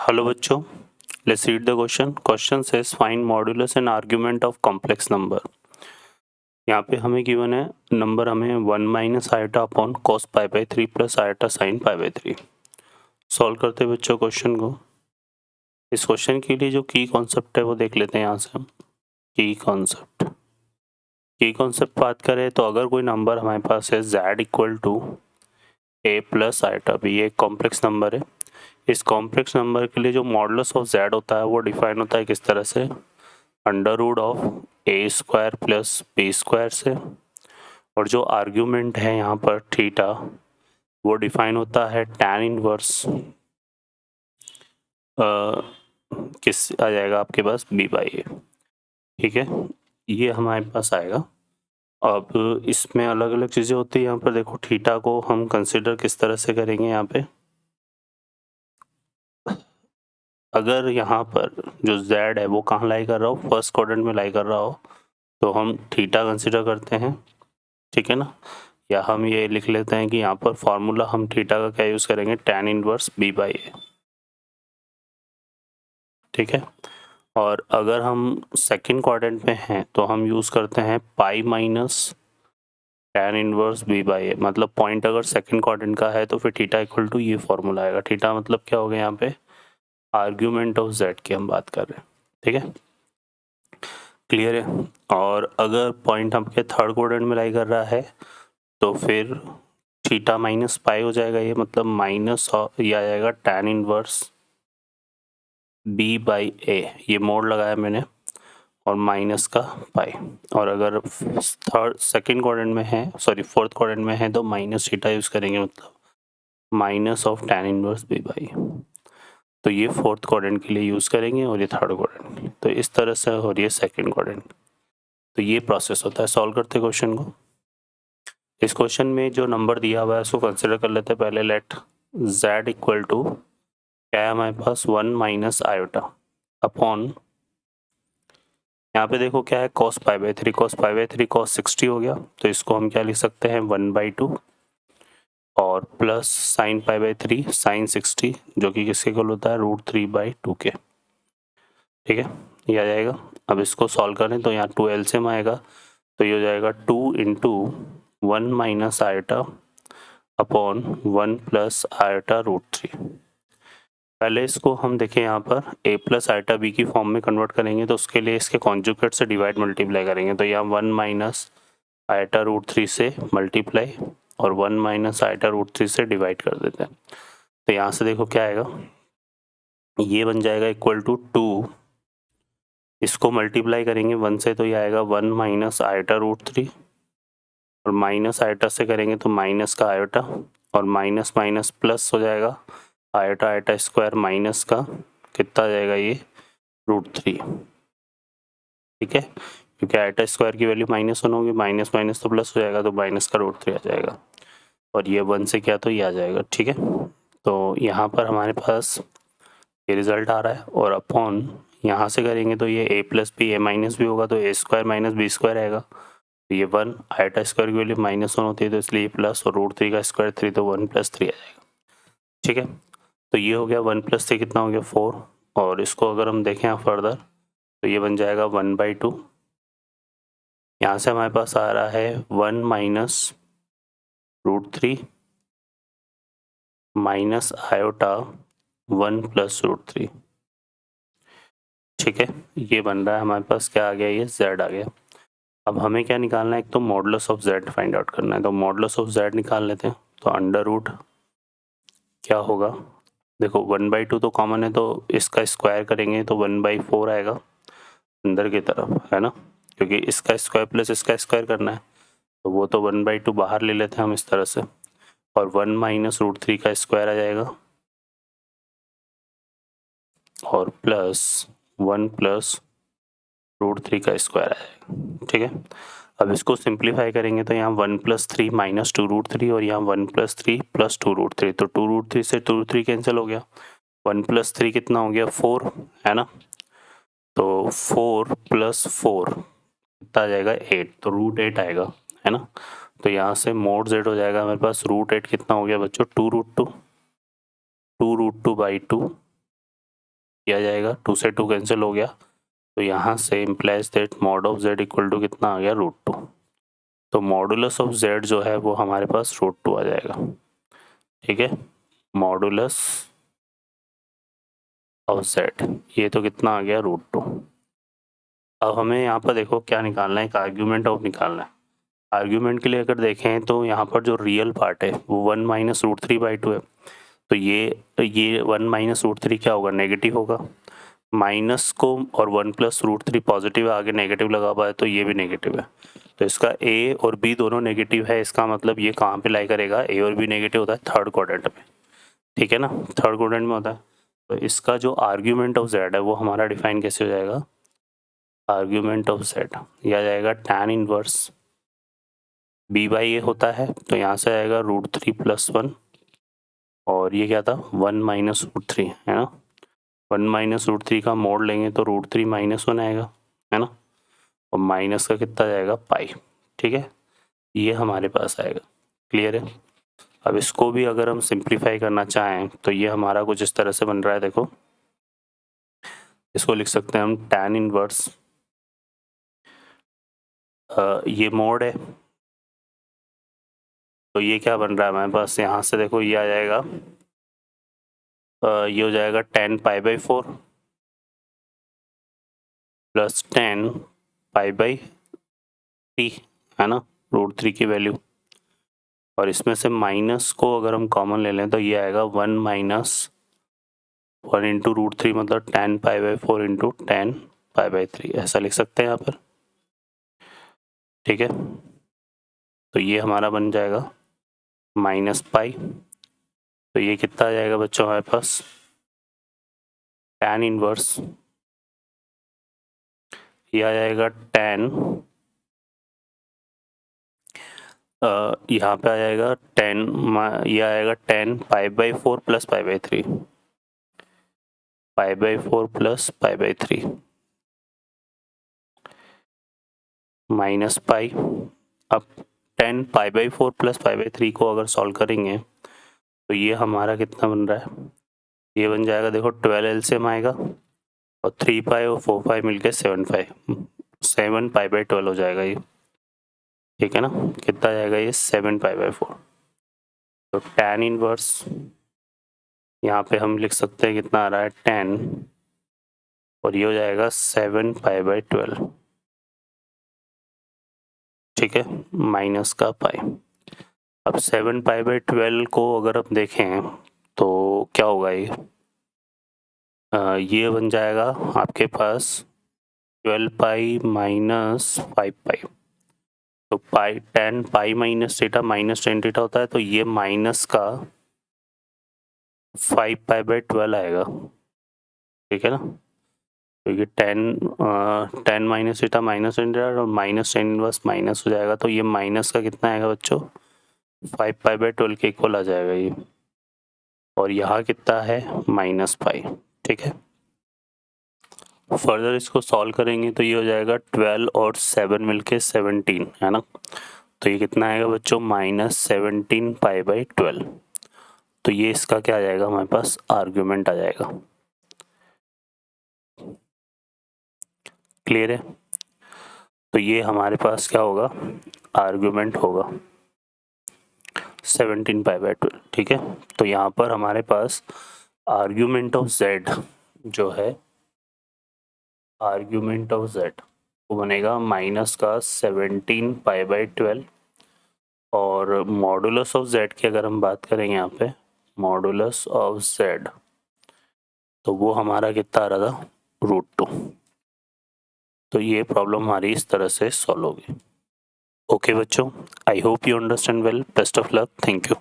Hello बच्चों, let's read the question. Question says find modulus and argument of complex number. यहाँ पे हमें given है नंबर हमें 1 minus iota upon cos pi by 3 plus iota sine pi by 3. Solve करते हैं बच्चों question को. इस क्वेश्चन के लिए जो की कॉन्सेप्ट है वो देख लेते हैं यहाँ से हम. की कॉन्सेप्ट बात करें तो अगर कोई नंबर हमारे पास है z equal to a plus iota b, ये कॉम्प्लेक्स नंबर है. इस कॉम्प्लेक्स नंबर के लिए जो मॉडुलस ऑफ z होता है वो डिफाइन होता है किस तरह से, under root of a square plus b square से. और जो आर्ग्यूमेंट है यहाँ पर थीटा वो डिफाइन होता है tan इनवर्स किस आ जाएगा आपके पास b बाई ए. ठीक है, ये हमारे पास आएगा. अब इसमें अलग अलग चीज़ें होती है. यहाँ पर देखो थीटा को हम कंसिडर किस तरह से करेंगे. यहाँ पे अगर यहाँ पर जो z है वो कहाँ लाई कर रहा हो, फर्स्ट क्वाड्रेंट में लाई कर रहा हो, तो हम थीटा कंसिडर करते हैं. ठीक है ना, या हम ये लिख लेते हैं कि यहाँ पर फॉर्मूला हम थीटा का क्या यूज़ करेंगे, tan इनवर्स b बाई ए. ठीक है, और अगर हम सेकंड क्वाड्रेंट में हैं तो हम यूज़ करते हैं pi minus tan inverse b by a. मतलब पॉइंट अगर सेकंड क्वाड्रेंट का है तो फिर थीटा इक्वल टू ये फॉर्मूला आएगा. थीटा मतलब क्या हो गया, यहाँ पे आर्ग्यूमेंट ऑफ z की हम बात कर रहे हैं. ठीक है, क्लियर है. और अगर पॉइंट आपके थर्ड क्वाड्रेंट में लाई कर रहा है तो फिर थीटा माइनस पाई हो जाएगा. ये मतलब माइनस ये आ जाएगा tan इनवर्स b बाई ए, ये मोड लगाया मैंने, और माइनस का पाई. और अगर थर्ड सेकंड क्वाड्रेंट में है, सॉरी फोर्थ क्वाड्रेंट में है, तो माइनस थीटा यूज़ करेंगे, मतलब minus of tan inverse b by. तो ये फोर्थ क्वाड्रेंट के लिए यूज़ करेंगे और ये थर्ड क्वाड्रेंट के लिए. तो इस तरह से, और ये सेकंड क्वाड्रेंट. तो ये प्रोसेस होता है. सॉल्व करते क्वेश्चन को. इस क्वेश्चन में जो नंबर दिया हुआ है उसको कंसिडर कर लेते हैं पहले. लेट z इक्वल टू क्या है हमारे पास, 1 माइनस आयोटा अपॉन, यहाँ पे देखो क्या है, cos pi by 3. cos pi by 3 cos 60 हो गया, तो इसको हम क्या लिख सकते हैं, 1/2, और plus sine pi by 3 sine 60, जो कि किसके इक्वल होता है, √3/2 के. ठीक है, ये आ जाएगा. अब इसको सॉल्व करें तो यहाँ 2 एलसीएम आएगा, तो ये हो जाएगा 2 into 1 minus iota upon 1 plus iota √3. पहले इसको हम देखें, यहाँ पर a प्लस आयोटा b की फॉर्म में कन्वर्ट करेंगे तो उसके लिए इसके कॉन्जुगेट से डिवाइड मल्टीप्लाई करेंगे. तो यहाँ 1 माइनस आयोटा √3 से मल्टीप्लाई और 1 माइनस आयोटा √3 से डिवाइड कर देते हैं. तो यहाँ से देखो क्या आएगा, ये बन जाएगा इक्वल टू 2. इसको मल्टीप्लाई करेंगे 1 से तो ये आएगा 1 माइनस आयोटा √3, और माइनस आयोटा से करेंगे तो माइनस का आयोटा, और माइनस माइनस प्लस हो जाएगा, आयोटा आयोटा स्क्वायर माइनस का कितना आ जाएगा, ये √3. ठीक है, क्योंकि आयोटा स्क्वायर की वैल्यू -1 होगी, माइनस माइनस तो प्लस हो जाएगा, तो माइनस का √3 आ जाएगा, और ये 1 से क्या, तो ये आ जाएगा. ठीक है, तो यहाँ पर हमारे पास ये रिजल्ट आ रहा है. और अपॉन यहाँ से करेंगे तो ये a plus b a minus b होगा, तो a square minus b square आएगा. तो ये 1, आयोटा स्क्वायर की वैल्यू -1 होती है तो इसलिए प्लस, और √3 का स्क्वायर 3, तो 1 + 3 आ जाएगा. ठीक है, तो ये हो गया 1 + 3 कितना हो गया, 4. और इसको अगर हम देखें फर्दर तो ये बन जाएगा 1/2. यहाँ से हमारे पास आ रहा है 1 माइनस √3 माइनस आयोटा 1 प्लस √3. ठीक है, ये बन रहा है हमारे पास, क्या आ गया, ये z आ गया. अब हमें क्या निकालना है, एक तो modulus of z find out करना है. तो मॉडुलस ऑफ z निकाल लेते हैं. तो अंडर रूट क्या होगा, देखो 1/2 तो कॉमन है, तो इसका स्क्वायर करेंगे तो 1/4 आएगा अंदर की तरफ, है ना, क्योंकि इसका स्क्वायर प्लस इसका स्क्वायर करना है, तो वो तो 1/2 बाहर ले लेते हैं हम इस तरह से, और 1 माइनस √3 का स्क्वायर आ जाएगा, और प्लस 1 प्लस √3 का स्क्वायर आ जाएगा. ठीक है, अब इसको सिंप्लीफाई करेंगे तो यहाँ 1 + 3 माइनस 2 √3, और यहाँ 1 + 3 प्लस 2 √3, तो 2 √3 से 2 √3 कैंसिल हो गया. 1 + 3 कितना हो गया, 4, है ना. तो 4 + 4 कितना आ जाएगा, 8, तो √8 आएगा, है ना. तो यहाँ से मोड z हो जाएगा हमारे पास, √8 कितना हो गया बच्चों, 2 √2 2 √2/2 किया जाएगा, 2 से 2 कैंसिल हो गया, तो यहाँ से implies that mod of z equal to कितना आ गया, √2। तो मॉडुलस ऑफ z जो है वो हमारे पास √2 आ जाएगा, ठीक है। मॉडुलस ऑफ z ये तो कितना आ गया, √2। अब हमें यहाँ पर देखो क्या निकालना है, एक आर्ग्यूमेंट ऑफ निकालना है। आर्ग्यूमेंट के लिए अगर देखें तो यहाँ पर जो रियल पार्ट है वो 1 माइनस √3/2 है, तो ये 1 माइनस √3 क्या होगा, नेगेटिव होगा। माइनस को और 1 प्लस √3 पॉजिटिव है, आगे नेगेटिव लगा हुआ है तो ये भी नेगेटिव है, तो इसका ए और बी दोनों नेगेटिव है। इसका मतलब ये कहाँ पे लाई करेगा, ए और बी नेगेटिव होता है थर्ड क्वाड्रेंट में, ठीक है ना, थर्ड क्वाड्रेंट में होता है। तो इसका जो आर्ग्यूमेंट ऑफ z है वो हमारा डिफाइन कैसे हो जाएगा, आर्ग्यूमेंट ऑफ z यह आ जाएगा tan इनवर्स b/a होता है, तो यहाँ से आएगा √3 + 1, और ये क्या था 1 माइनस √3 है ना, 1 माइनस √3 का मोड लेंगे तो √3 - 1 आएगा, है ना, और माइनस का कितना जाएगा, पाई, ठीक है, ये हमारे पास आएगा। क्लियर है। अब इसको भी अगर हम सिंप्लीफाई करना चाहें तो ये हमारा कुछ इस तरह से बन रहा है, देखो इसको लिख सकते हैं हम tan इनवर्स, ये मोड है, तो ये क्या बन रहा है हमारे पास, यहाँ से देखो ये आ जाएगा, ये हो जाएगा tan π/4 प्लस tan π/3 है ना, √3 की वैल्यू, और इसमें से माइनस को अगर हम कॉमन ले लें तो ये आएगा 1 माइनस 1 इंटू √3, मतलब tan π/4 इंटू tan π/3, ऐसा लिख सकते हैं यहाँ पर, ठीक है। तो ये हमारा बन जाएगा -पाई, तो ये कितना आ जाएगा बच्चों हमारे पास, tan इनवर्स ये आ जाएगा tan, यहाँ पे आ जाएगा ये आएगा tan π/4 plus π/3, π/4 plus π/3 minus pi. अब tan π/4 प्लस π/3 को अगर सॉल्व करेंगे तो ये हमारा कितना बन रहा है, ये बन जाएगा देखो 12 एलसीएम आएगा, और 3 पाई और 4 पाई मिलके 7 π/12 हो जाएगा ये, ठीक है ना, कितना जाएगा ये 7 π/4। तो tan इनवर्स यहाँ पे हम लिख सकते हैं कितना आ रहा है 10, और ये हो जाएगा 7 π/12, ठीक है, माइनस का पाई। अब 7 π/12 को अगर हम देखें तो क्या होगा ये बन जाएगा आपके पास 12 पाई माइनस 5 पाई, तो पाई tan pi minus theta minus tan theta होता है, तो ये माइनस का 5 π/12 आएगा, ठीक है ना, क्योंकि tan minus theta minus tan theta और माइनस tan इनवर्स माइनस हो जाएगा, तो ये माइनस का कितना आएगा बच्चों, 5 π/12 के इक्वल आ जाएगा ये, और यहाँ कितना है -पाई, ठीक है। फर्दर इसको सॉल्व करेंगे तो ये हो जाएगा 12 और 7 मिलके 17 है ना, तो ये कितना आएगा बच्चों, -17 π/12, तो ये इसका क्या आ जाएगा हमारे पास, आर्ग्यूमेंट आ जाएगा। क्लियर है। तो ये हमारे पास क्या होगा, आर्ग्यूमेंट होगा 17 π/12, ठीक है। तो यहाँ पर हमारे पास आर्ग्यूमेंट ऑफ z जो है, आर्ग्यूमेंट ऑफ z वो बनेगा माइनस का 17 π/12, और मॉडुलस ऑफ z की अगर हम बात करेंगे यहाँ पे, मॉडुलस ऑफ z तो वो हमारा कितना आ रहा था, √2। तो ये प्रॉब्लम हमारी इस तरह से सॉल्व होगी। ओके बच्चों, I hope you understand well, best of luck, thank you.